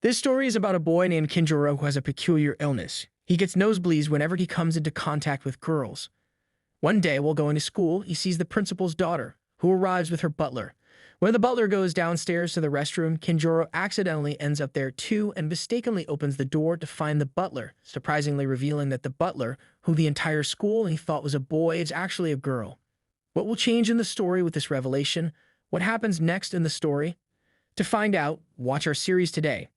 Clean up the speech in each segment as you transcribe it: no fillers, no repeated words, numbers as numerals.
This story is about a boy named Kinjuro who has a peculiar illness. He gets nosebleeds whenever he comes into contact with girls. One day, while going to school, he sees the principal's daughter, who arrives with her butler. When the butler goes downstairs to the restroom, Kinjuro accidentally ends up there too and mistakenly opens the door to find the butler, surprisingly revealing that the butler, who the entire school he thought was a boy, is actually a girl. What will change in the story with this revelation? What happens next in the story? To find out, watch our series today.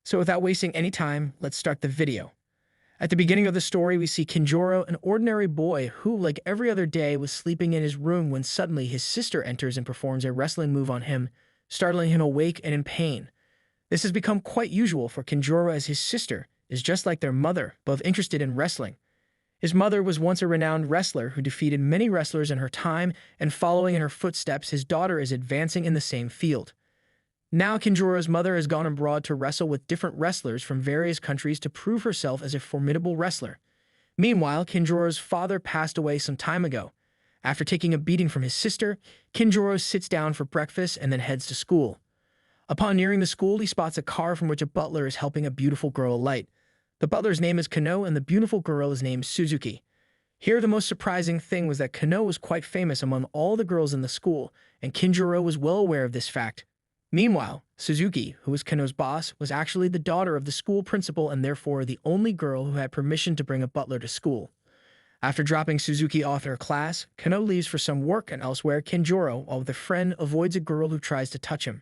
So without wasting any time, let's start the video. At the beginning of the story, we see Kinjuro, an ordinary boy who, like every other day, was sleeping in his room when suddenly his sister enters and performs a wrestling move on him, startling him awake and in pain. This has become quite usual for Kinjuro as his sister is just like their mother, both interested in wrestling. His mother was once a renowned wrestler who defeated many wrestlers in her time, and following in her footsteps, his daughter is advancing in the same field. Now Kinjuro's mother has gone abroad to wrestle with different wrestlers from various countries to prove herself as a formidable wrestler. Meanwhile, Kinjuro's father passed away some time ago. After taking a beating from his sister, Kinjuro sits down for breakfast and then heads to school. Upon nearing the school, he spots a car from which a butler is helping a beautiful girl alight. The butler's name is Kano and the beautiful girl is named Suzuki. Here, the most surprising thing was that Kano was quite famous among all the girls in the school, and Kinjuro was well aware of this fact. Meanwhile, Suzuki, who was Kano's boss, was actually the daughter of the school principal and therefore the only girl who had permission to bring a butler to school. After dropping Suzuki off at her class, Kano leaves for some work, and elsewhere Kinjuro, while with a friend, avoids a girl who tries to touch him.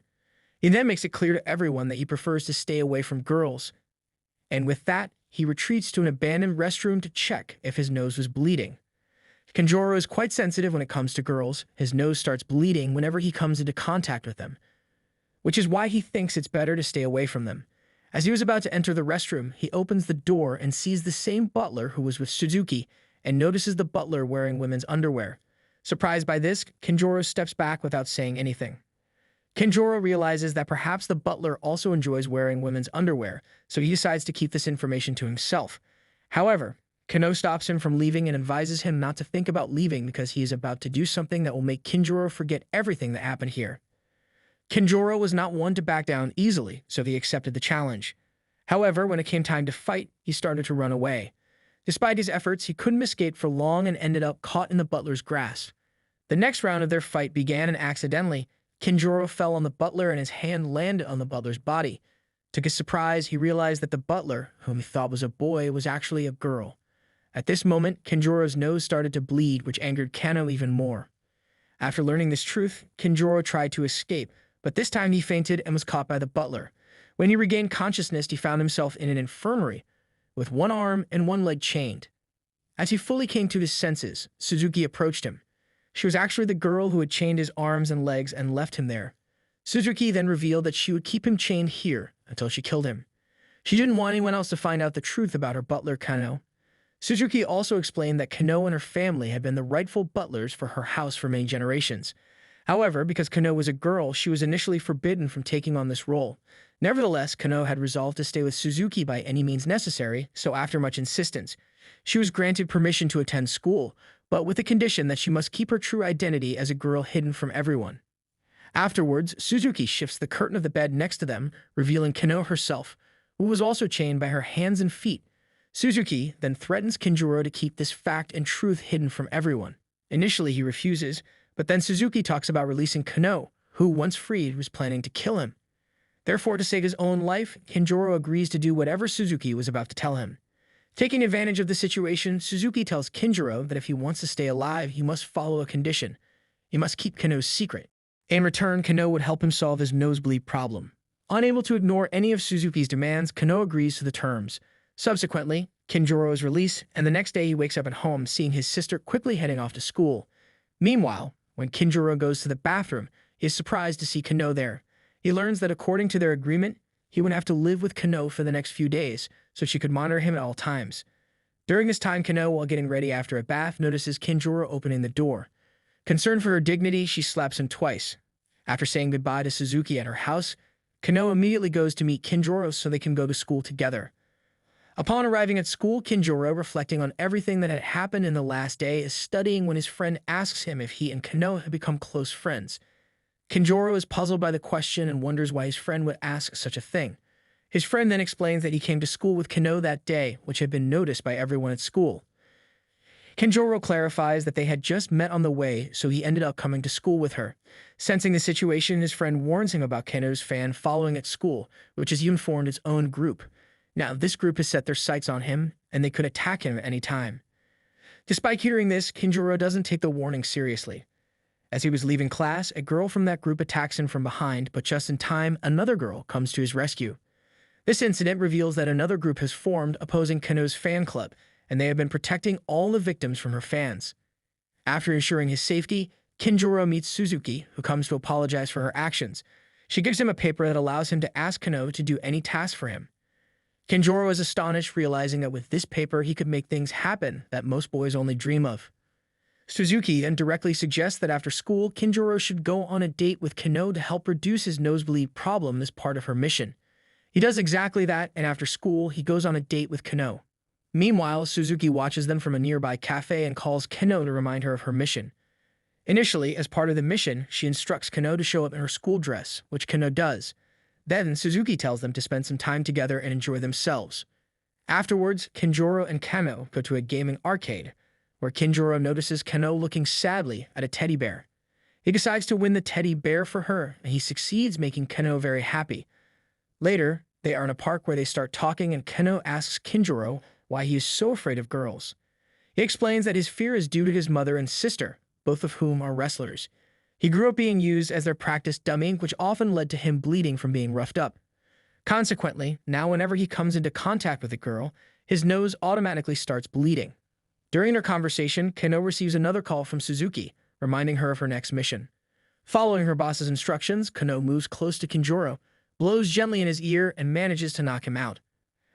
He then makes it clear to everyone that he prefers to stay away from girls. And with that, he retreats to an abandoned restroom to check if his nose was bleeding. Kinjuro is quite sensitive when it comes to girls. His nose starts bleeding whenever he comes into contact with them, which is why he thinks it's better to stay away from them. As he was about to enter the restroom, he opens the door and sees the same butler who was with Suzuki and notices the butler wearing women's underwear. Surprised by this, Kinjuro steps back without saying anything. Kinjuro realizes that perhaps the butler also enjoys wearing women's underwear, so he decides to keep this information to himself. However, Kano stops him from leaving and advises him not to think about leaving because he is about to do something that will make Kinjuro forget everything that happened here. Kinjuro was not one to back down easily, so he accepted the challenge. However, when it came time to fight, he started to run away. Despite his efforts, he couldn't escape for long and ended up caught in the butler's grasp. The next round of their fight began, and accidentally, Kinjuro fell on the butler and his hand landed on the butler's body. To his surprise, he realized that the butler, whom he thought was a boy, was actually a girl. At this moment, Kinjuro's nose started to bleed, which angered Kano even more. After learning this truth, Kinjuro tried to escape, but this time he fainted and was caught by the butler. When he regained consciousness, he found himself in an infirmary, with one arm and one leg chained. As he fully came to his senses, Suzuki approached him. She was actually the girl who had chained his arms and legs and left him there. Suzuki then revealed that she would keep him chained here until she killed him. She didn't want anyone else to find out the truth about her butler, Kano. Suzuki also explained that Kano and her family had been the rightful butlers for her house for many generations. However, because Kano was a girl, she was initially forbidden from taking on this role. Nevertheless, Kano had resolved to stay with Suzuki by any means necessary, so after much insistence, she was granted permission to attend school, but with the condition that she must keep her true identity as a girl hidden from everyone. Afterwards, Suzuki shifts the curtain of the bed next to them, revealing Kano herself, who was also chained by her hands and feet. Suzuki then threatens Kinjuro to keep this fact and truth hidden from everyone. Initially, he refuses, but then Suzuki talks about releasing Kano, who, once freed, was planning to kill him. Therefore, to save his own life, Kinjuro agrees to do whatever Suzuki was about to tell him. Taking advantage of the situation, Suzuki tells Kinjuro that if he wants to stay alive, he must follow a condition. He must keep Kano's secret. In return, Kano would help him solve his nosebleed problem. Unable to ignore any of Suzuki's demands, Kano agrees to the terms. Subsequently, Kinjuro is released, and the next day he wakes up at home, seeing his sister quickly heading off to school. Meanwhile, when Kinjuro goes to the bathroom, he is surprised to see Kano there. He learns that according to their agreement, he would have to live with Kano for the next few days, so she could monitor him at all times. During this time, Kano, while getting ready after a bath, notices Kinjuro opening the door. Concerned for her dignity, she slaps him twice. After saying goodbye to Suzuki at her house, Kano immediately goes to meet Kinjuro so they can go to school together. Upon arriving at school, Kinjuro, reflecting on everything that had happened in the last day, is studying when his friend asks him if he and Kano had become close friends. Kinjuro is puzzled by the question and wonders why his friend would ask such a thing. His friend then explains that he came to school with Kano that day, which had been noticed by everyone at school. Kinjoro clarifies that they had just met on the way, so he ended up coming to school with her. Sensing the situation, his friend warns him about Kano's fan following at school, which has even formed its own group. Now, this group has set their sights on him, and they could attack him at any time. Despite hearing this, Kinjoro doesn't take the warning seriously. As he was leaving class, a girl from that group attacks him from behind, but just in time, another girl comes to his rescue. This incident reveals that another group has formed opposing Kano's fan club, and they have been protecting all the victims from her fans. After ensuring his safety, Kinjoro meets Suzuki, who comes to apologize for her actions. She gives him a paper that allows him to ask Kano to do any task for him. Kinjoro is astonished, realizing that with this paper he could make things happen that most boys only dream of. Suzuki then directly suggests that after school, Kinjoro should go on a date with Kano to help reduce his nosebleed problem as part of her mission. He does exactly that, and after school, he goes on a date with Kano. Meanwhile, Suzuki watches them from a nearby cafe and calls Kano to remind her of her mission. Initially, as part of the mission, she instructs Kano to show up in her school dress, which Kano does. Then, Suzuki tells them to spend some time together and enjoy themselves. Afterwards, Kinjoro and Kano go to a gaming arcade, where Kinjoro notices Kano looking sadly at a teddy bear. He decides to win the teddy bear for her, and he succeeds, making Kano very happy. Later, they are in a park where they start talking, and Kano asks Kinjoro why he is so afraid of girls. He explains that his fear is due to his mother and sister, both of whom are wrestlers. He grew up being used as their practice dummy, which often led to him bleeding from being roughed up. Consequently, now whenever he comes into contact with a girl, his nose automatically starts bleeding. During their conversation, Kano receives another call from Suzuki, reminding her of her next mission. Following her boss's instructions, Kano moves close to Kinjoro, blows gently in his ear, and manages to knock him out.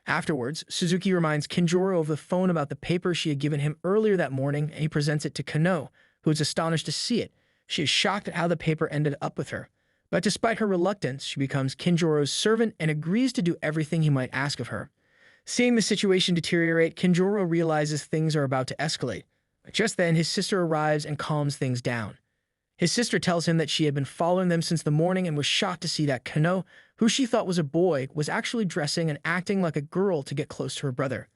Afterwards, Suzuki reminds Kinjoro over the phone about the paper she had given him earlier that morning, and he presents it to Kano, who is astonished to see it. She is shocked at how the paper ended up with her. But despite her reluctance, she becomes Kinjoro's servant and agrees to do everything he might ask of her. Seeing the situation deteriorate, Kinjoro realizes things are about to escalate. Just then, his sister arrives and calms things down. His sister tells him that she had been following them since the morning and was shocked to see that Kano, who she thought was a boy, was actually dressing and acting like a girl to get close to her brother.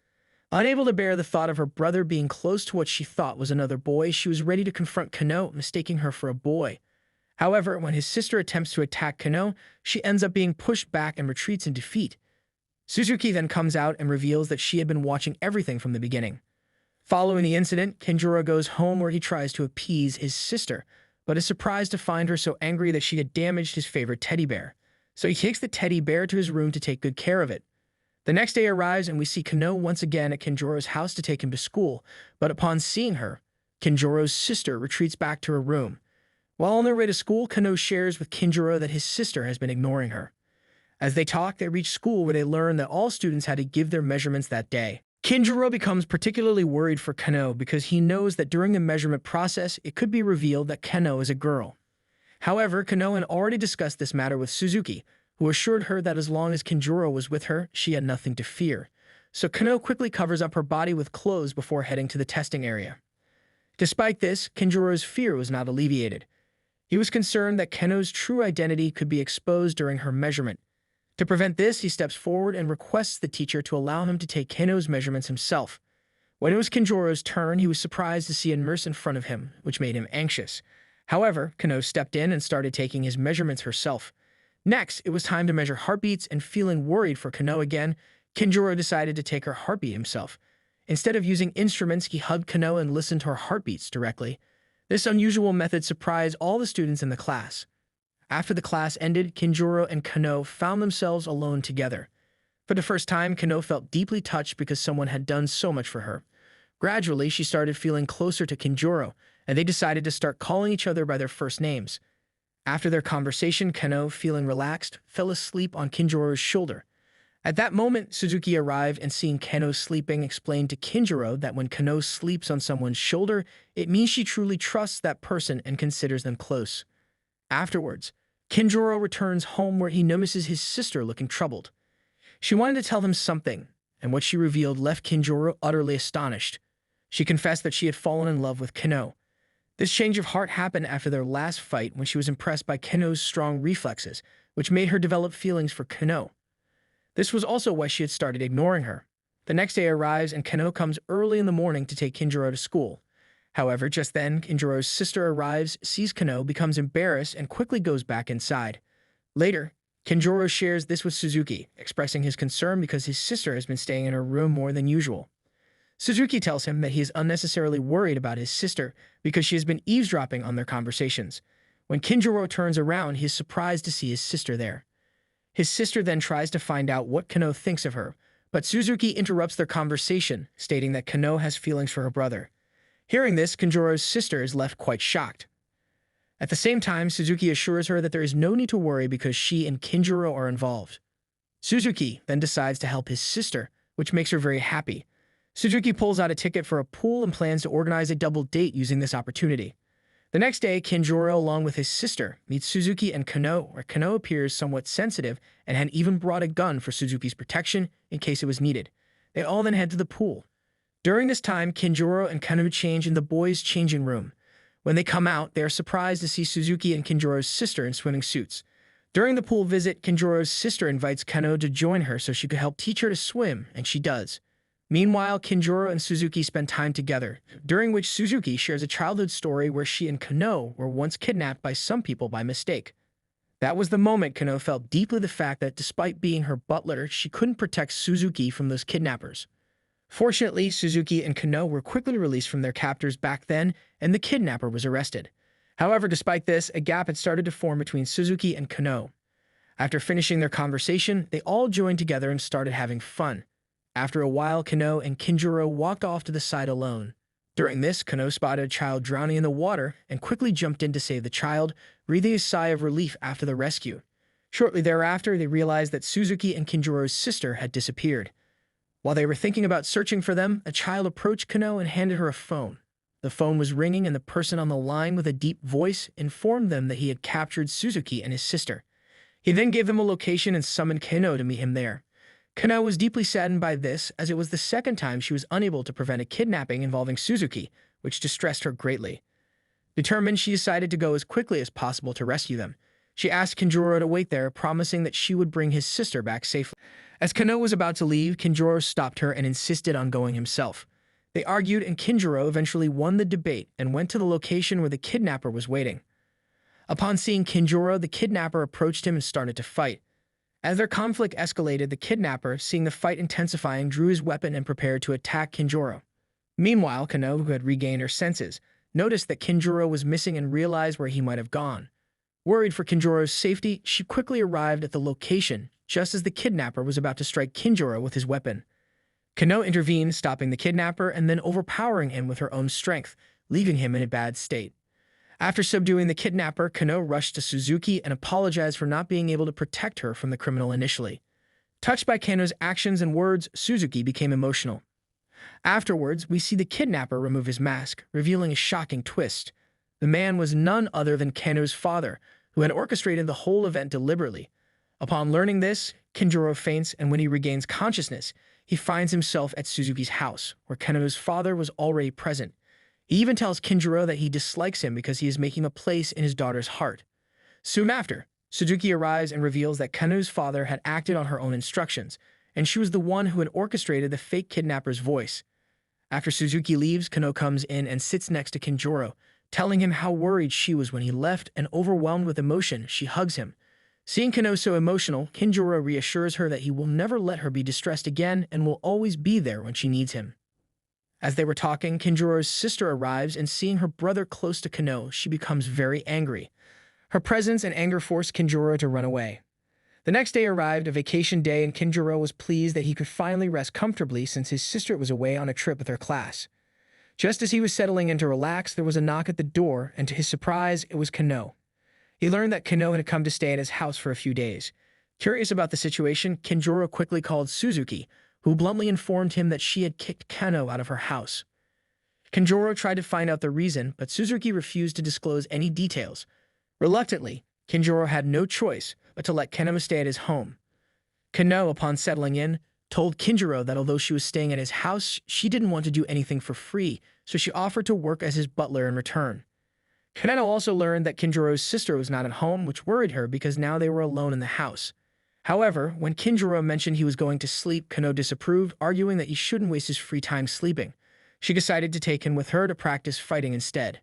Unable to bear the thought of her brother being close to what she thought was another boy, she was ready to confront Kano, mistaking her for a boy. However, when his sister attempts to attack Kano, she ends up being pushed back and retreats in defeat. Suzuki then comes out and reveals that she had been watching everything from the beginning. Following the incident, Kinjoro goes home where he tries to appease his sister, but is surprised to find her so angry that she had damaged his favorite teddy bear. So he takes the teddy bear to his room to take good care of it. The next day arrives and we see Kano once again at Kinjoro's house to take him to school, but upon seeing her, Kinjoro's sister retreats back to her room. While on their way to school, Kano shares with Kinjoro that his sister has been ignoring her. As they talk, they reach school where they learn that all students had to give their measurements that day. Kinjoro becomes particularly worried for Kano because he knows that during the measurement process, it could be revealed that Kano is a girl. However, Kano had already discussed this matter with Suzuki, who assured her that as long as Kinjoro was with her, she had nothing to fear. So Kano quickly covers up her body with clothes before heading to the testing area. Despite this, Kinjoro's fear was not alleviated. He was concerned that Kano's true identity could be exposed during her measurement. To prevent this, he steps forward and requests the teacher to allow him to take Kano's measurements himself. When it was Kinjoro's turn, he was surprised to see a nurse in front of him, which made him anxious. However, Kano stepped in and started taking his measurements herself. Next, it was time to measure heartbeats, and feeling worried for Kano again, Kinjoro decided to take her heartbeat himself. Instead of using instruments, he hugged Kano and listened to her heartbeats directly. This unusual method surprised all the students in the class. After the class ended, Kinjoro and Kano found themselves alone together. For the first time, Kano felt deeply touched because someone had done so much for her. Gradually, she started feeling closer to Kinjoro, and they decided to start calling each other by their first names. After their conversation, Kano, feeling relaxed, fell asleep on Kinjoro's shoulder. At that moment, Suzuki arrived and seeing Kano sleeping, explained to Kinjoro that when Kano sleeps on someone's shoulder, it means she truly trusts that person and considers them close. Afterwards, Kinjoro returns home where he notices his sister looking troubled. She wanted to tell him something, and what she revealed left Kinjoro utterly astonished. She confessed that she had fallen in love with Kano. This change of heart happened after their last fight when she was impressed by Kano's strong reflexes, which made her develop feelings for Kano. This was also why she had started ignoring her. The next day arrives and Kano comes early in the morning to take Kinjiro to school. However, just then, Kinjiro's sister arrives, sees Kano, becomes embarrassed, and quickly goes back inside. Later, Kinjiro shares this with Suzuki, expressing his concern because his sister has been staying in her room more than usual. Suzuki tells him that he is unnecessarily worried about his sister because she has been eavesdropping on their conversations. When Kinjiro turns around, he is surprised to see his sister there. His sister then tries to find out what Kano thinks of her, but Suzuki interrupts their conversation, stating that Kano has feelings for her brother. Hearing this, Kinjiro's sister is left quite shocked. At the same time, Suzuki assures her that there is no need to worry because she and Kinjiro are involved. Suzuki then decides to help his sister, which makes her very happy. Suzuki pulls out a ticket for a pool and plans to organize a double date using this opportunity. The next day, Kinjiro, along with his sister, meets Suzuki and Kano, where Kano appears somewhat sensitive and had even brought a gun for Suzuki's protection in case it was needed. They all then head to the pool. During this time, Kinjiro and Kano change in the boys' changing room. When they come out, they are surprised to see Suzuki and Kinjiro's sister in swimming suits. During the pool visit, Kinjiro's sister invites Kano to join her so she could help teach her to swim, and she does. Meanwhile, Kinjiro and Suzuki spend time together, during which Suzuki shares a childhood story where she and Kano were once kidnapped by some people by mistake. That was the moment Kano felt deeply the fact that despite being her butler, she couldn't protect Suzuki from those kidnappers. Fortunately, Suzuki and Kano were quickly released from their captors back then, and the kidnapper was arrested. However, despite this, a gap had started to form between Suzuki and Kano. After finishing their conversation, they all joined together and started having fun. After a while, Kano and Kinjiro walked off to the side alone. During this, Kano spotted a child drowning in the water and quickly jumped in to save the child, breathing a sigh of relief after the rescue. Shortly thereafter, they realized that Suzuki and Kinjiro's sister had disappeared. While they were thinking about searching for them, a child approached Kano and handed her a phone. The phone was ringing and the person on the line with a deep voice informed them that he had captured Suzuki and his sister. He then gave them a location and summoned Kano to meet him there. Kano was deeply saddened by this, as it was the second time she was unable to prevent a kidnapping involving Suzuki, which distressed her greatly. Determined, she decided to go as quickly as possible to rescue them. She asked Kinjiro to wait there, promising that she would bring his sister back safely. As Kano was about to leave, Kinjiro stopped her and insisted on going himself. They argued, and Kinjiro eventually won the debate and went to the location where the kidnapper was waiting. Upon seeing Kinjiro, the kidnapper approached him and started to fight. As their conflict escalated, the kidnapper, seeing the fight intensifying, drew his weapon and prepared to attack Kinjiro. Meanwhile, Kano, who had regained her senses, noticed that Kinjiro was missing and realized where he might have gone. Worried for Kinjiro's safety, she quickly arrived at the location, just as the kidnapper was about to strike Kinjiro with his weapon. Kano intervened, stopping the kidnapper and then overpowering him with her own strength, leaving him in a bad state. After subduing the kidnapper, Kano rushed to Suzuki and apologized for not being able to protect her from the criminal initially. Touched by Kano's actions and words, Suzuki became emotional. Afterwards, we see the kidnapper remove his mask, revealing a shocking twist. The man was none other than Kano's father, who had orchestrated the whole event deliberately. Upon learning this, Kinjiro faints, and when he regains consciousness, he finds himself at Suzuki's house, where Kano's father was already present. He even tells Kinjiro that he dislikes him because he is making a place in his daughter's heart. Soon after, Suzuki arrives and reveals that Kano's father had acted on her own instructions, and she was the one who had orchestrated the fake kidnapper's voice. After Suzuki leaves, Kano comes in and sits next to Kinjiro, telling him how worried she was when he left, and overwhelmed with emotion, she hugs him. Seeing Kano so emotional, Kinjiro reassures her that he will never let her be distressed again and will always be there when she needs him. As they were talking, Kinjiro's sister arrives, and seeing her brother close to Kano, she becomes very angry. Her presence and anger force Kinjiro to run away. The next day arrived, a vacation day, and Kinjiro was pleased that he could finally rest comfortably since his sister was away on a trip with her class. Just as he was settling in to relax, there was a knock at the door, and to his surprise, it was Kano. He learned that Kano had come to stay at his house for a few days. Curious about the situation, Kinjiro quickly called Suzuki, who bluntly informed him that she had kicked Kano out of her house. Kinjiro tried to find out the reason, but Suzuki refused to disclose any details. Reluctantly, Kinjiro had no choice but to let Kano stay at his home. Kano, upon settling in, told Kinjiro that although she was staying at his house, she didn't want to do anything for free, so she offered to work as his butler in return. Kano also learned that Kinjiro's sister was not at home, which worried her because now they were alone in the house. However, when Kinjiro mentioned he was going to sleep, Kano disapproved, arguing that he shouldn't waste his free time sleeping. She decided to take him with her to practice fighting instead.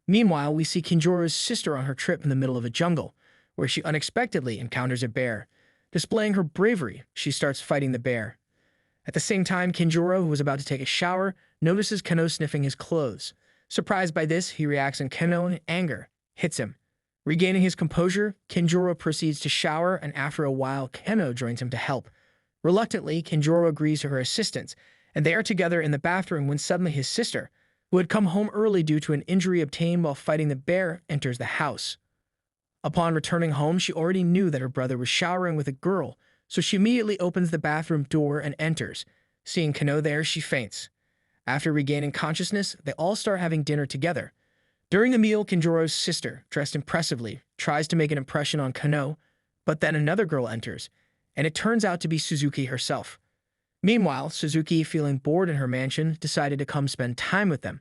Meanwhile, we see Kinjiro's sister on her trip in the middle of a jungle, where she unexpectedly encounters a bear. Displaying her bravery, she starts fighting the bear. At the same time, Kinjiro, who was about to take a shower, notices Kano sniffing his clothes. Surprised by this, he reacts in Kano in anger, hits him. Regaining his composure, Kinjiro proceeds to shower, and after a while, Kano joins him to help. Reluctantly, Kinjiro agrees to her assistance, and they are together in the bathroom when suddenly his sister, who had come home early due to an injury obtained while fighting the bear, enters the house. Upon returning home, she already knew that her brother was showering with a girl, so she immediately opens the bathroom door and enters. Seeing Kano there, she faints. After regaining consciousness, they all start having dinner together. During the meal, Kinjiro's sister, dressed impressively, tries to make an impression on Kano, but then another girl enters, and it turns out to be Suzuki herself. Meanwhile, Suzuki, feeling bored in her mansion, decided to come spend time with them.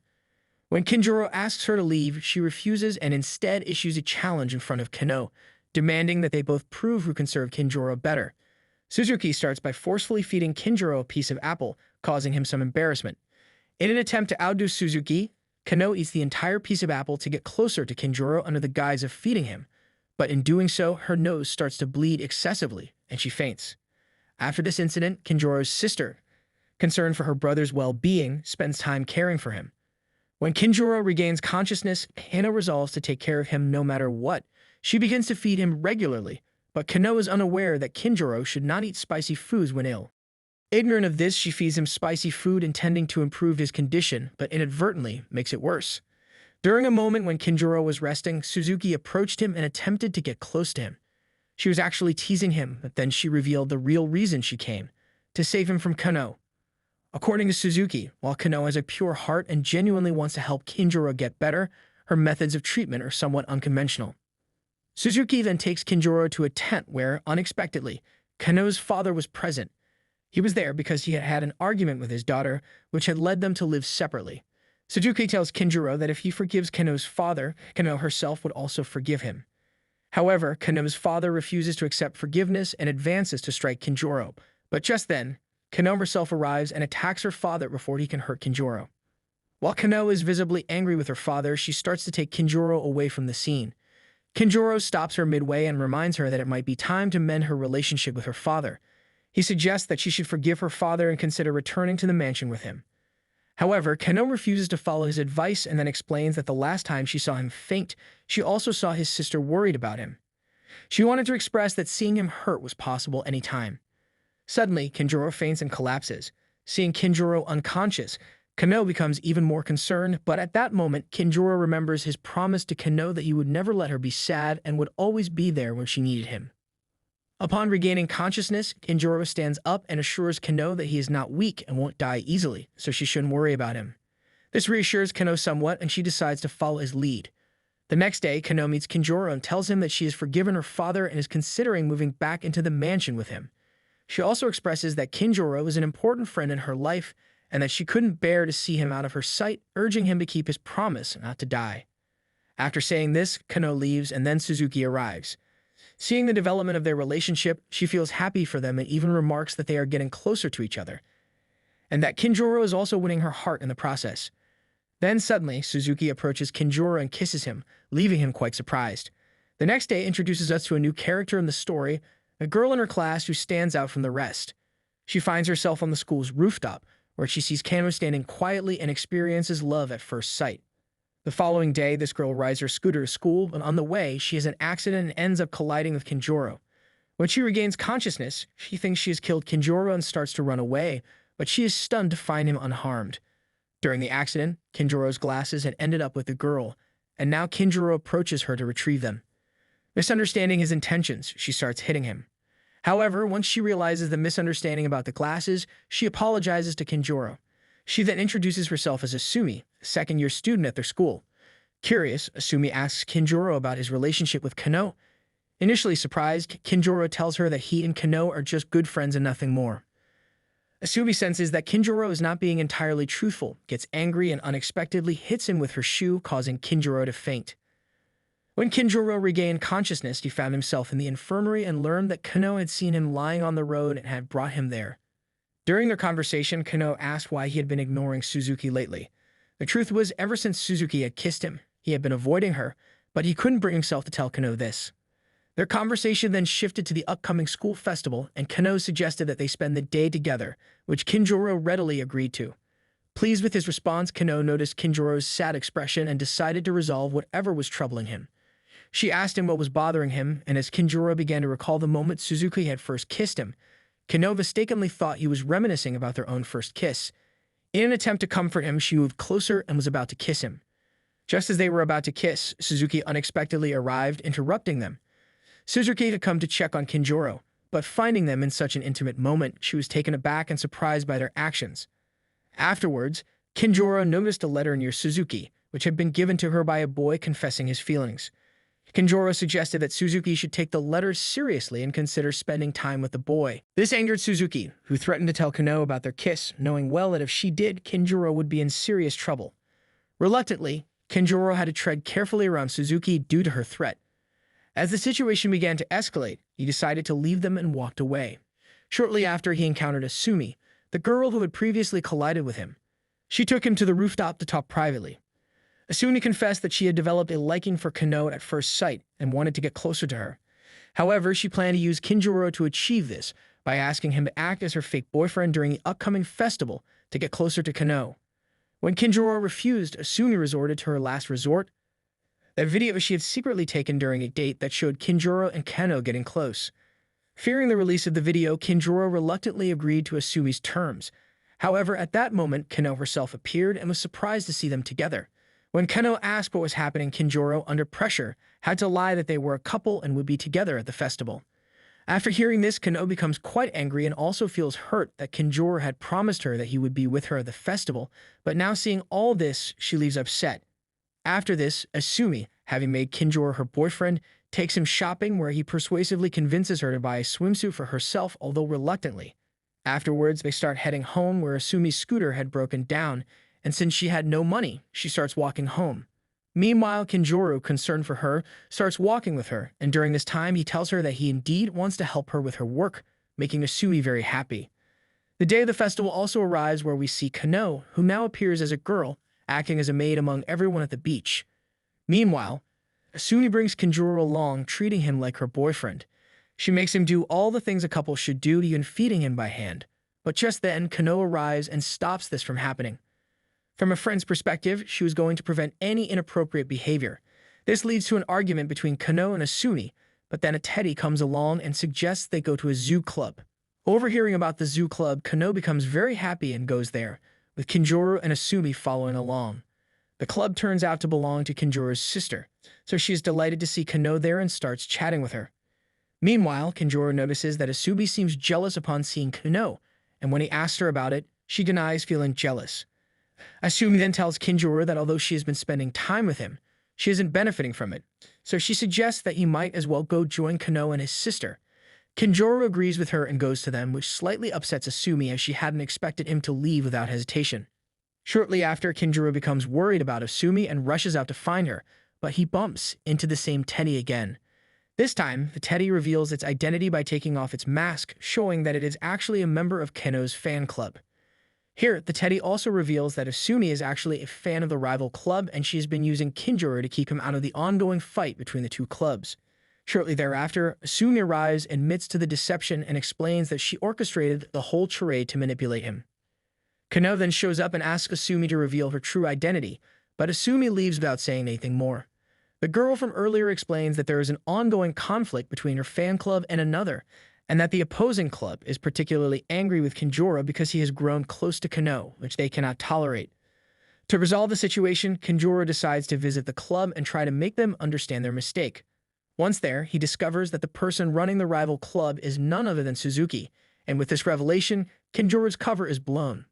When Kinjiro asks her to leave, she refuses and instead issues a challenge in front of Kano, demanding that they both prove who can serve Kinjiro better. Suzuki starts by forcefully feeding Kinjiro a piece of apple, causing him some embarrassment. In an attempt to outdo Suzuki, Kano eats the entire piece of apple to get closer to Kinjiro under the guise of feeding him, but in doing so, her nose starts to bleed excessively, and she faints. After this incident, Kinjiro's sister, concerned for her brother's well-being, spends time caring for him. When Kinjiro regains consciousness, Kano resolves to take care of him no matter what. She begins to feed him regularly, but Kano is unaware that Kinjiro should not eat spicy foods when ill. Ignorant of this, she feeds him spicy food intending to improve his condition, but inadvertently makes it worse. During a moment when Kinjiro was resting, Suzuki approached him and attempted to get close to him. She was actually teasing him, but then she revealed the real reason she came: to save him from Kano. According to Suzuki, while Kano has a pure heart and genuinely wants to help Kinjiro get better, her methods of treatment are somewhat unconventional. Suzuki then takes Kinjiro to a tent where, unexpectedly, Kano's father was present. He was there because he had had an argument with his daughter, which had led them to live separately. Suzuki tells Kinjiro that if he forgives Kano's father, Kano herself would also forgive him. However, Kano's father refuses to accept forgiveness and advances to strike Kinjiro, but just then, Kano herself arrives and attacks her father before he can hurt Kinjiro. While Kano is visibly angry with her father, she starts to take Kinjiro away from the scene. Kinjiro stops her midway and reminds her that it might be time to mend her relationship with her father. He suggests that she should forgive her father and consider returning to the mansion with him. However, Kano refuses to follow his advice and then explains that the last time she saw him faint, she also saw his sister worried about him. She wanted to express that seeing him hurt was possible any time. Suddenly, Kinjiro faints and collapses. Seeing Kinjiro unconscious, Kano becomes even more concerned, but at that moment, Kinjiro remembers his promise to Kano that he would never let her be sad and would always be there when she needed him. Upon regaining consciousness, Kinjiro stands up and assures Kano that he is not weak and won't die easily, so she shouldn't worry about him. This reassures Kano somewhat, and she decides to follow his lead. The next day, Kano meets Kinjiro and tells him that she has forgiven her father and is considering moving back into the mansion with him. She also expresses that Kinjiro is an important friend in her life and that she couldn't bear to see him out of her sight, urging him to keep his promise not to die. After saying this, Kano leaves and then Suzuki arrives. Seeing the development of their relationship, she feels happy for them and even remarks that they are getting closer to each other, and that Kinjiro is also winning her heart in the process. Then suddenly, Suzuki approaches Kinjiro and kisses him, leaving him quite surprised. The next day introduces us to a new character in the story, a girl in her class who stands out from the rest. She finds herself on the school's rooftop, where she sees Kano standing quietly and experiences love at first sight. The following day, this girl rides her scooter to school, and on the way, she has an accident and ends up colliding with Kinjiro. When she regains consciousness, she thinks she has killed Kinjiro and starts to run away, but she is stunned to find him unharmed. During the accident, Kinjiro's glasses had ended up with the girl, and now Kinjiro approaches her to retrieve them. Misunderstanding his intentions, she starts hitting him. However, once she realizes the misunderstanding about the glasses, she apologizes to Kinjiro. She then introduces herself as Asumi, a second-year student at their school. Curious, Asumi asks Kinjiro about his relationship with Kano. Initially surprised, Kinjiro tells her that he and Kano are just good friends and nothing more. Asumi senses that Kinjiro is not being entirely truthful, gets angry, and unexpectedly hits him with her shoe, causing Kinjiro to faint. When Kinjiro regained consciousness, he found himself in the infirmary and learned that Kano had seen him lying on the road and had brought him there. During their conversation, Kano asked why he had been ignoring Suzuki lately. The truth was, ever since Suzuki had kissed him, he had been avoiding her, but he couldn't bring himself to tell Kano this. Their conversation then shifted to the upcoming school festival, and Kano suggested that they spend the day together, which Kinjiro readily agreed to. Pleased with his response, Kano noticed Kinjiro's sad expression and decided to resolve whatever was troubling him. She asked him what was bothering him, and as Kinjiro began to recall the moment Suzuki had first kissed him, Kano mistakenly thought he was reminiscing about their own first kiss. In an attempt to comfort him, she moved closer and was about to kiss him. Just as they were about to kiss, Suzuki unexpectedly arrived, interrupting them. Suzuki had come to check on Kinjiro, but finding them in such an intimate moment, she was taken aback and surprised by their actions. Afterwards, Kinjiro noticed a letter near Suzuki, which had been given to her by a boy confessing his feelings. Kinjiro suggested that Suzuki should take the letter seriously and consider spending time with the boy. This angered Suzuki, who threatened to tell Kano about their kiss, knowing well that if she did, Kinjiro would be in serious trouble. Reluctantly, Kinjiro had to tread carefully around Suzuki due to her threat. As the situation began to escalate, he decided to leave them and walked away. Shortly after, he encountered Asumi, the girl who had previously collided with him. She took him to the rooftop to talk privately. Asumi confessed that she had developed a liking for Kano at first sight and wanted to get closer to her. However, she planned to use Kinjiro to achieve this by asking him to act as her fake boyfriend during the upcoming festival to get closer to Kano. When Kinjiro refused, Asumi resorted to her last resort, that video she had secretly taken during a date that showed Kinjiro and Kano getting close. Fearing the release of the video, Kinjiro reluctantly agreed to Asumi's terms. However, at that moment, Kano herself appeared and was surprised to see them together. When Kano asked what was happening, Kinjiro, under pressure, had to lie that they were a couple and would be together at the festival. After hearing this, Kano becomes quite angry and also feels hurt that Kinjiro had promised her that he would be with her at the festival, but now seeing all this, she leaves upset. After this, Asumi, having made Kinjiro her boyfriend, takes him shopping where he persuasively convinces her to buy a swimsuit for herself, although reluctantly. Afterwards, they start heading home where Asumi's scooter had broken down, and since she had no money, she starts walking home. Meanwhile, Kinjiro, concerned for her, starts walking with her, and during this time he tells her that he indeed wants to help her with her work, making Asumi very happy. The day of the festival also arrives where we see Kano, who now appears as a girl, acting as a maid among everyone at the beach. Meanwhile, Asumi brings Kinjiro along, treating him like her boyfriend. She makes him do all the things a couple should do, even feeding him by hand. But just then, Kano arrives and stops this from happening. From a friend's perspective, she was going to prevent any inappropriate behavior. This leads to an argument between Kano and Asumi, but then a Teddy comes along and suggests they go to a zoo club. Overhearing about the zoo club, Kano becomes very happy and goes there, with Kinjiro and Asumi following along. The club turns out to belong to Kinjiro's sister, so she is delighted to see Kano there and starts chatting with her. Meanwhile, Kinjiro notices that Asumi seems jealous upon seeing Kano, and when he asks her about it, she denies feeling jealous. Asumi then tells Kinjiro that although she has been spending time with him, she isn't benefiting from it, so she suggests that he might as well go join Kano and his sister. Kinjiro agrees with her and goes to them, which slightly upsets Asumi as she hadn't expected him to leave without hesitation. Shortly after, Kinjiro becomes worried about Asumi and rushes out to find her, but he bumps into the same Teddy again. This time, the Teddy reveals its identity by taking off its mask, showing that it is actually a member of Kano's fan club. Here, the Teddy also reveals that Asumi is actually a fan of the rival club and she has been using Kinjiro to keep him out of the ongoing fight between the two clubs. Shortly thereafter, Asumi arrives, admits to the deception, and explains that she orchestrated the whole charade to manipulate him. Kano then shows up and asks Asumi to reveal her true identity, but Asumi leaves without saying anything more. The girl from earlier explains that there is an ongoing conflict between her fan club and another, and that the opposing club is particularly angry with Kinjiro because he has grown close to Kano, which they cannot tolerate. To resolve the situation, Kinjiro decides to visit the club and try to make them understand their mistake. Once there, he discovers that the person running the rival club is none other than Suzuki, and with this revelation, Kinjiro's cover is blown.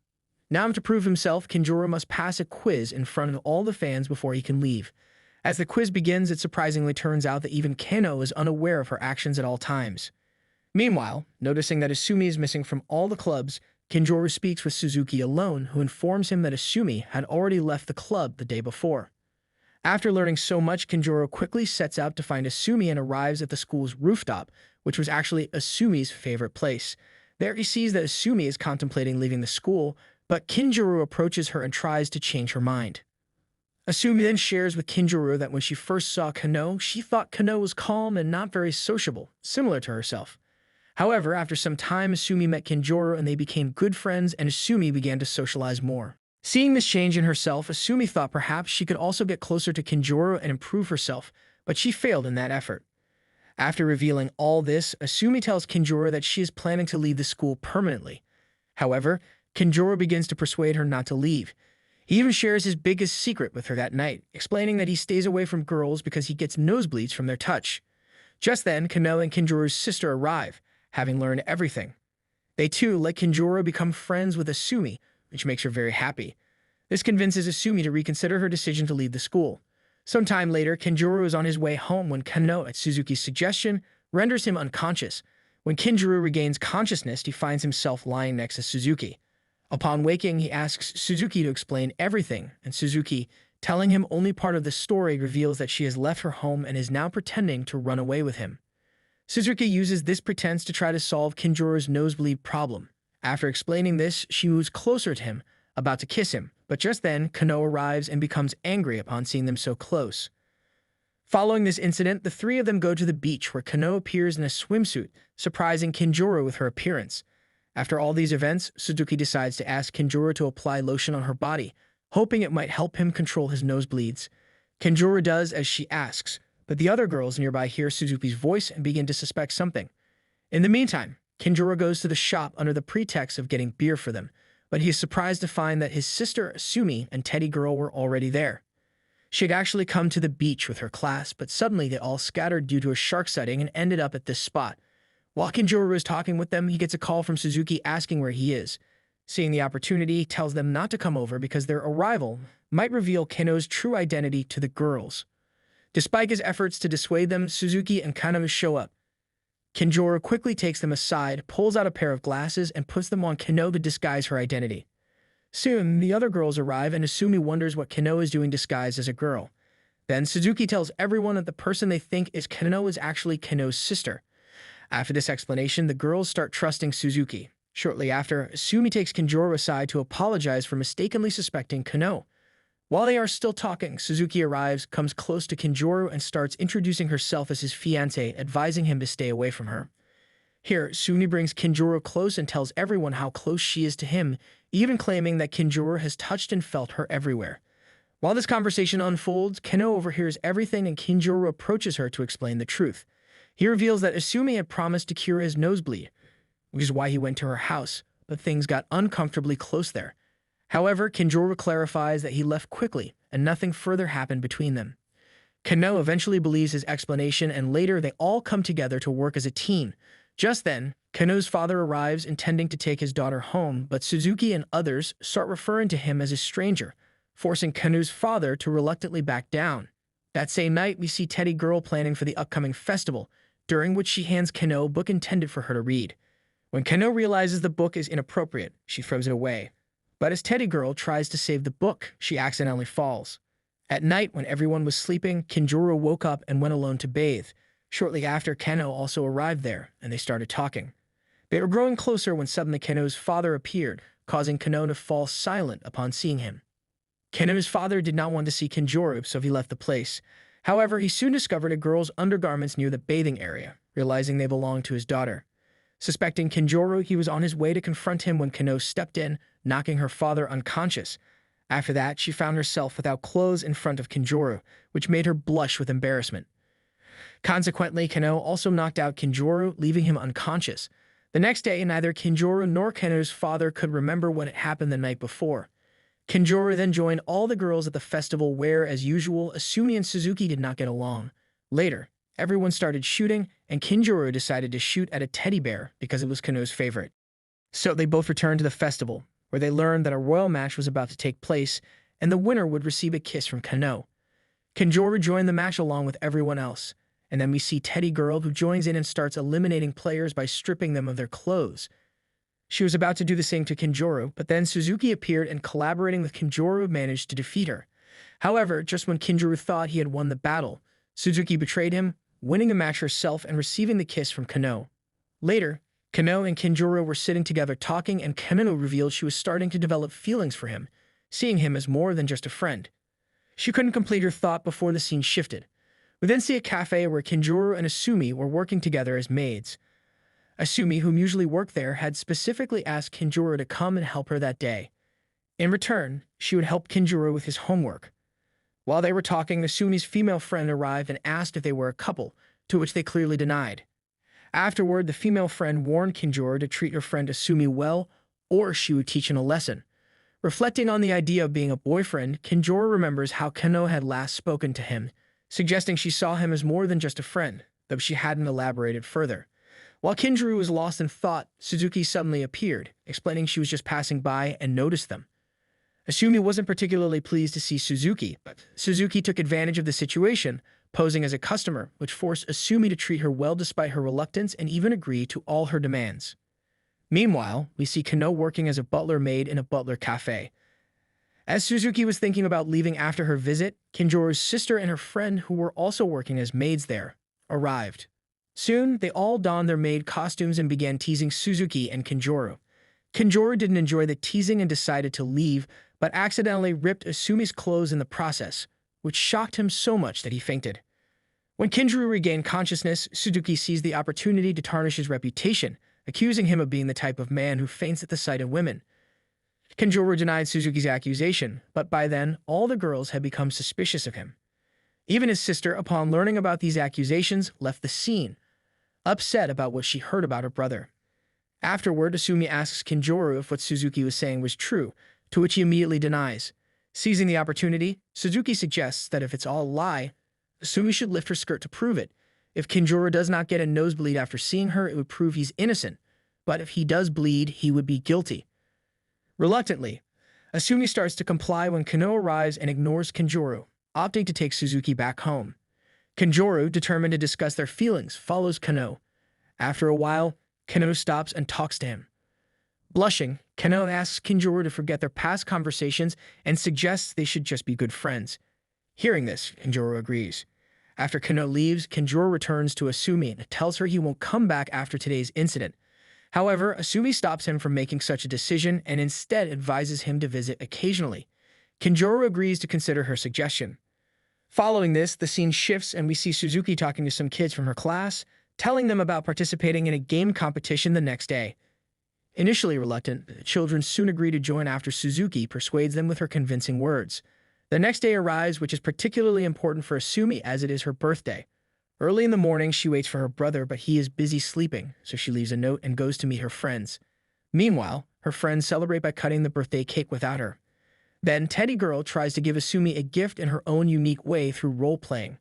Now to prove himself, Kinjiro must pass a quiz in front of all the fans before he can leave. As the quiz begins, it surprisingly turns out that even Kano is unaware of her actions at all times. Meanwhile, noticing that Asumi is missing from all the clubs, Kinjiro speaks with Suzuki alone, who informs him that Asumi had already left the club the day before. After learning so much, Kinjuro quickly sets out to find Asumi and arrives at the school's rooftop, which was actually Asumi's favorite place. There he sees that Asumi is contemplating leaving the school, but Kinjuro approaches her and tries to change her mind. Asumi then shares with Kinjuro that when she first saw Kano, she thought Kano was calm and not very sociable, similar to herself. However, after some time, Asumi met Kinjuro and they became good friends, and Asumi began to socialize more. Seeing this change in herself, Asumi thought perhaps she could also get closer to Kinjuro and improve herself, but she failed in that effort. After revealing all this, Asumi tells Kinjuro that she is planning to leave the school permanently. However, Kinjuro begins to persuade her not to leave. He even shares his biggest secret with her that night, explaining that he stays away from girls because he gets nosebleeds from their touch. Just then, Kano and Kinjuro's sister arrive, having learned everything. They too let Kinjuro become friends with Asumi, which makes her very happy. This convinces Asumi to reconsider her decision to leave the school. Sometime later, Kinjuro is on his way home when Kano, at Suzuki's suggestion, renders him unconscious. When Kinjuro regains consciousness, he finds himself lying next to Suzuki. Upon waking, he asks Suzuki to explain everything, and Suzuki, telling him only part of the story, reveals that she has left her home and is now pretending to run away with him. Suzuki uses this pretense to try to solve Kinjuro's nosebleed problem. After explaining this, she moves closer to him, about to kiss him, but just then, Kano arrives and becomes angry upon seeing them so close. Following this incident, the three of them go to the beach where Kano appears in a swimsuit, surprising Kinjuro with her appearance. After all these events, Suzuki decides to ask Kinjuro to apply lotion on her body, hoping it might help him control his nosebleeds. Kinjuro does as she asks, but the other girls nearby hear Suzuki's voice and begin to suspect something. In the meantime, Kinjuro goes to the shop under the pretext of getting beer for them, but he is surprised to find that his sister Asumi and Teddy Girl were already there. She had actually come to the beach with her class, but suddenly they all scattered due to a shark sighting and ended up at this spot. While Kinjuro is talking with them, he gets a call from Suzuki asking where he is. Seeing the opportunity, he tells them not to come over because their arrival might reveal Kano's true identity to the girls. Despite his efforts to dissuade them, Suzuki and Kano show up. Kinjuro quickly takes them aside, pulls out a pair of glasses, and puts them on Kano to disguise her identity. Soon, the other girls arrive, and Asumi wonders what Kano is doing disguised as a girl. Then Suzuki tells everyone that the person they think is Kano is actually Kano's sister. After this explanation, the girls start trusting Suzuki. Shortly after, Asumi takes Kinjuro aside to apologize for mistakenly suspecting Kano. While they are still talking, Suzuki arrives, comes close to Kinjuro, and starts introducing herself as his fiancée, advising him to stay away from her. Here, Asumi brings Kinjuro close and tells everyone how close she is to him, even claiming that Kinjuro has touched and felt her everywhere. While this conversation unfolds, Kano overhears everything and Kinjuro approaches her to explain the truth. He reveals that Asumi had promised to cure his nosebleed, which is why he went to her house, but things got uncomfortably close there. However, Kinjuro clarifies that he left quickly, and nothing further happened between them. Kano eventually believes his explanation, and later they all come together to work as a team. Just then, Kano's father arrives intending to take his daughter home, but Suzuki and others start referring to him as a stranger, forcing Kano's father to reluctantly back down. That same night, we see Teddy Girl planning for the upcoming festival, during which she hands Kano a book intended for her to read. When Kano realizes the book is inappropriate, she throws it away. But as Teddy Girl tries to save the book, she accidentally falls. At night, when everyone was sleeping, Kinjuro woke up and went alone to bathe. Shortly after, Kano also arrived there, and they started talking. They were growing closer when suddenly Kano's father appeared, causing Kano to fall silent upon seeing him. Kano's father did not want to see Kinjuro, so he left the place. However, he soon discovered a girl's undergarments near the bathing area, realizing they belonged to his daughter. Suspecting Kinjuro, he was on his way to confront him when Kano stepped in, knocking her father unconscious. After that, she found herself without clothes in front of Kinjuro, which made her blush with embarrassment. Consequently, Kano also knocked out Kinjuro, leaving him unconscious. The next day, neither Kinjuro nor Kano's father could remember what had happened the night before. Kinjuro then joined all the girls at the festival where, as usual, Asumi and Suzuki did not get along. Later, everyone started shooting, and Kinjuro decided to shoot at a teddy bear because it was Kano's favorite. So they both returned to the festival, where they learned that a royal match was about to take place, and the winner would receive a kiss from Kano. Kinjuro joined the match along with everyone else, and then we see Teddy Girl, who joins in and starts eliminating players by stripping them of their clothes. She was about to do the same to Kinjuro, but then Suzuki appeared and collaborating with Kinjuro managed to defeat her. However, just when Kinjiro thought he had won the battle, Suzuki betrayed him, winning the match herself and receiving the kiss from Kano. Later, Kano and Kinjiro were sitting together talking, and Kano revealed she was starting to develop feelings for him, seeing him as more than just a friend. She couldn't complete her thought before the scene shifted. We then see a cafe where Kinjiro and Asumi were working together as maids. Asumi, whom usually worked there, had specifically asked Kinjiro to come and help her that day. In return, she would help Kinjiro with his homework. While they were talking, Asumi's female friend arrived and asked if they were a couple, to which they clearly denied. Afterward, the female friend warned Kinjiro to treat her friend Asumi well, or she would teach him a lesson. Reflecting on the idea of being a boyfriend, Kinjiro remembers how Kano had last spoken to him, suggesting she saw him as more than just a friend, though she hadn't elaborated further. While Kinjiro was lost in thought, Suzuki suddenly appeared, explaining she was just passing by and noticed them. Asumi wasn't particularly pleased to see Suzuki, but Suzuki took advantage of the situation, posing as a customer, which forced Asumi to treat her well despite her reluctance and even agree to all her demands. Meanwhile, we see Kano working as a butler maid in a butler cafe. As Suzuki was thinking about leaving after her visit, Kinjiro's sister and her friend, who were also working as maids there, arrived. Soon, they all donned their maid costumes and began teasing Suzuki and Kinjiro. Kinjiro didn't enjoy the teasing and decided to leave, but accidentally ripped Asumi's clothes in the process, which shocked him so much that he fainted. When Kinjiro regained consciousness, Suzuki seized the opportunity to tarnish his reputation, accusing him of being the type of man who faints at the sight of women. Kinjiro denied Suzuki's accusation, but by then, all the girls had become suspicious of him. Even his sister, upon learning about these accusations, left the scene, upset about what she heard about her brother. Afterward, Asumi asks Kinjiro if what Suzuki was saying was true, to which he immediately denies. Seizing the opportunity, Suzuki suggests that if it's all a lie, Asumi should lift her skirt to prove it. If Kinjiro does not get a nosebleed after seeing her, it would prove he's innocent, but if he does bleed, he would be guilty. Reluctantly, Asumi starts to comply when Kano arrives and ignores Kinjiro, opting to take Suzuki back home. Kinjiro, determined to discuss their feelings, follows Kano. After a while, Kano stops and talks to him. Blushing, Kano asks Kinjiro to forget their past conversations and suggests they should just be good friends. Hearing this, Kinjiro agrees. After Kano leaves, Kinjiro returns to Asumi and tells her he won't come back after today's incident. However, Asumi stops him from making such a decision and instead advises him to visit occasionally. Kinjiro agrees to consider her suggestion. Following this, the scene shifts and we see Suzuki talking to some kids from her class, telling them about participating in a game competition the next day. Initially reluctant, the children soon agree to join after Suzuki persuades them with her convincing words. The next day arrives, which is particularly important for Asumi as it is her birthday. Early in the morning, she waits for her brother, but he is busy sleeping, so she leaves a note and goes to meet her friends. Meanwhile, her friends celebrate by cutting the birthday cake without her. Then, Teddy Girl tries to give Asumi a gift in her own unique way through role-playing.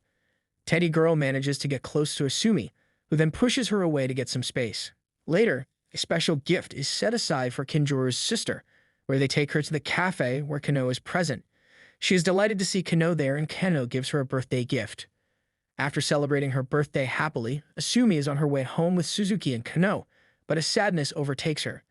Teddy Girl manages to get close to Asumi, who then pushes her away to get some space. Later, a special gift is set aside for Kinjiro's sister, where they take her to the cafe where Kano is present. She is delighted to see Kano there, and Kano gives her a birthday gift. After celebrating her birthday happily, Asumi is on her way home with Suzuki and Kano, but a sadness overtakes her.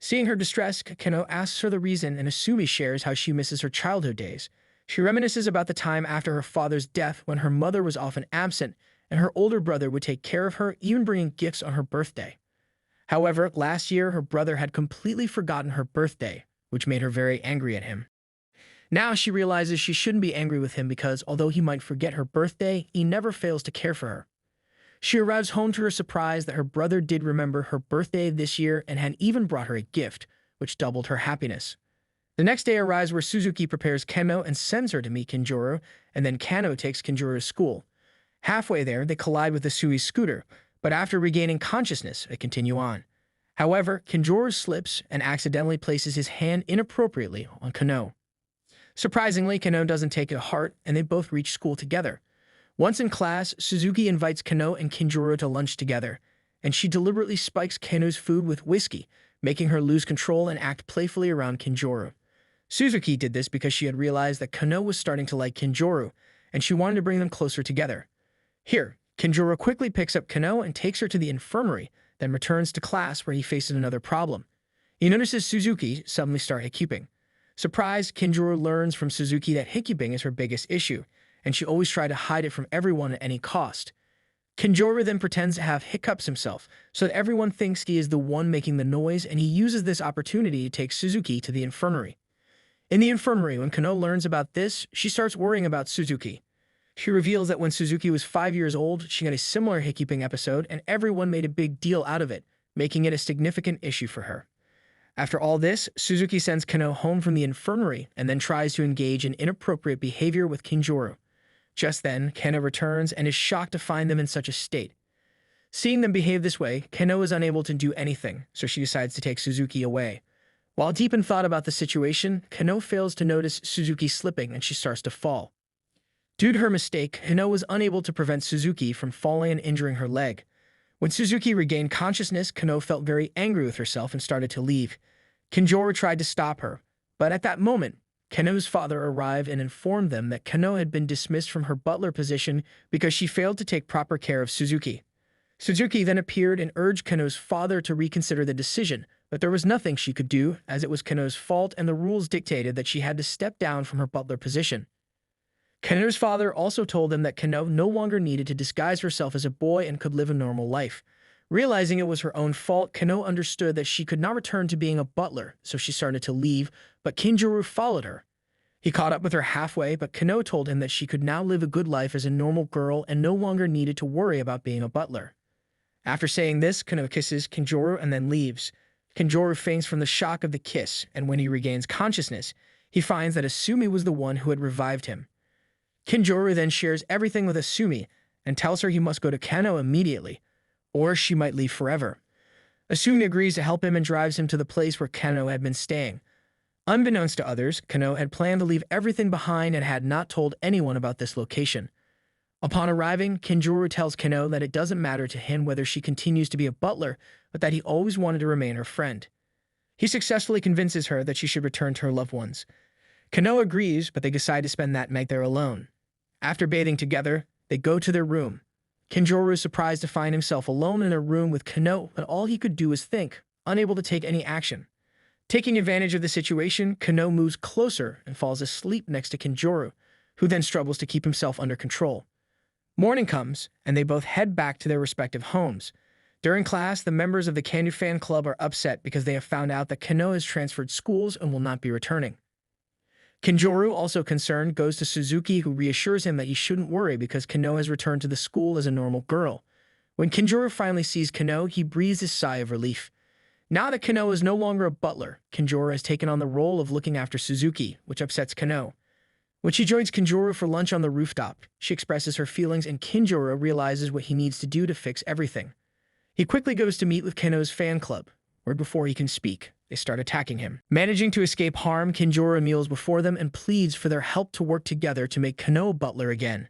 Seeing her distress, Kano asks her the reason, and Asumi shares how she misses her childhood days. She reminisces about the time after her father's death when her mother was often absent, and her older brother would take care of her, even bringing gifts on her birthday. However, last year, her brother had completely forgotten her birthday, which made her very angry at him. Now she realizes she shouldn't be angry with him because, although he might forget her birthday, he never fails to care for her. She arrives home to her surprise that her brother did remember her birthday this year and had even brought her a gift, which doubled her happiness. The next day arrives where Suzuki prepares Kano and sends her to meet Kinjiro, and then Kano takes Kinjiro to school. Halfway there, they collide with Asui's scooter, but after regaining consciousness, they continue on. However, Kinjiro slips and accidentally places his hand inappropriately on Kano. Surprisingly, Kano doesn't take it to heart, and they both reach school together. Once in class, Suzuki invites Kano and Kinjiro to lunch together, and she deliberately spikes Kano's food with whiskey, making her lose control and act playfully around Kinjiro. Suzuki did this because she had realized that Kano was starting to like Kinjiro, and she wanted to bring them closer together. Here, Kinjiro quickly picks up Kano and takes her to the infirmary, then returns to class where he faces another problem. He notices Suzuki suddenly start hiccuping. Surprised, Kinjuro learns from Suzuki that hiccuping is her biggest issue, and she always tried to hide it from everyone at any cost. Kinjuro then pretends to have hiccups himself, so that everyone thinks he is the one making the noise, and he uses this opportunity to take Suzuki to the infirmary. In the infirmary, when Kano learns about this, she starts worrying about Suzuki. She reveals that when Suzuki was 5 years old, she had a similar hiccuping episode, and everyone made a big deal out of it, making it a significant issue for her. After all this, Suzuki sends Kano home from the infirmary and then tries to engage in inappropriate behavior with Kinjuro. Just then, Kano returns and is shocked to find them in such a state. Seeing them behave this way, Kano is unable to do anything, so she decides to take Suzuki away. While deep in thought about the situation, Kano fails to notice Suzuki slipping and she starts to fall. Due to her mistake, Kano was unable to prevent Suzuki from falling and injuring her leg. When Suzuki regained consciousness, Kano felt very angry with herself and started to leave. Kinjuro tried to stop her, but at that moment, Kano's father arrived and informed them that Kano had been dismissed from her butler position because she failed to take proper care of Suzuki. Suzuki then appeared and urged Kano's father to reconsider the decision, but there was nothing she could do as it was Kano's fault and the rules dictated that she had to step down from her butler position. Kano's father also told them that Kano no longer needed to disguise herself as a boy and could live a normal life. Realizing it was her own fault, Kano understood that she could not return to being a butler, so she started to leave, but Kinjuro followed her. He caught up with her halfway, but Kano told him that she could now live a good life as a normal girl and no longer needed to worry about being a butler. After saying this, Kano kisses Kinjuro and then leaves. Kinjuro faints from the shock of the kiss, and when he regains consciousness, he finds that Asumi was the one who had revived him. Kinjuro then shares everything with Asumi and tells her he must go to Kano immediately, or she might leave forever. Asumi agrees to help him and drives him to the place where Kano had been staying. Unbeknownst to others, Kano had planned to leave everything behind and had not told anyone about this location. Upon arriving, Kinjuro tells Kano that it doesn't matter to him whether she continues to be a butler, but that he always wanted to remain her friend. He successfully convinces her that she should return to her loved ones. Kano agrees, but they decide to spend that night there alone. After bathing together, they go to their room. Kinjuro is surprised to find himself alone in a room with Kano, but all he could do was think, unable to take any action. Taking advantage of the situation, Kano moves closer and falls asleep next to Kinjuro, who then struggles to keep himself under control. Morning comes, and they both head back to their respective homes. During class, the members of the Kanu fan club are upset because they have found out that Kano has transferred schools and will not be returning. Kinjuro, also concerned, goes to Suzuki, who reassures him that he shouldn't worry because Kano has returned to the school as a normal girl. When Kinjuro finally sees Kano, he breathes a sigh of relief. Now that Kano is no longer a butler, Kinjuro has taken on the role of looking after Suzuki, which upsets Kano. When she joins Kinjuro for lunch on the rooftop, she expresses her feelings and Kinjuro realizes what he needs to do to fix everything. He quickly goes to meet with Kano's fan club, where before he can speak, they start attacking him. Managing to escape harm, Kinjuro kneels before them and pleads for their help to work together to make Kano a butler again.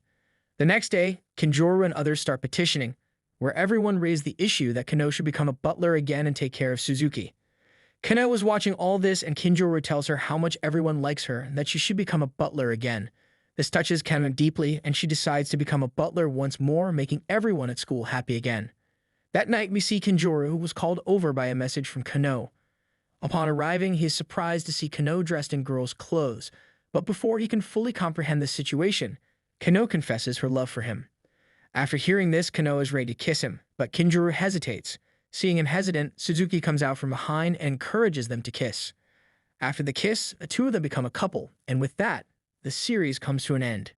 The next day, Kinjuro and others start petitioning, where everyone raised the issue that Kano should become a butler again and take care of Suzuki. Kano was watching all this and Kinjuro tells her how much everyone likes her and that she should become a butler again. This touches Kano deeply and she decides to become a butler once more, making everyone at school happy again. That night, we see Kinjuro, who was called over by a message from Kano. Upon arriving, he is surprised to see Kano dressed in girl's clothes, but before he can fully comprehend the situation, Kano confesses her love for him. After hearing this, Kano is ready to kiss him, but Kinjuro hesitates. Seeing him hesitant, Suzuki comes out from behind and encourages them to kiss. After the kiss, the two of them become a couple, and with that, the series comes to an end.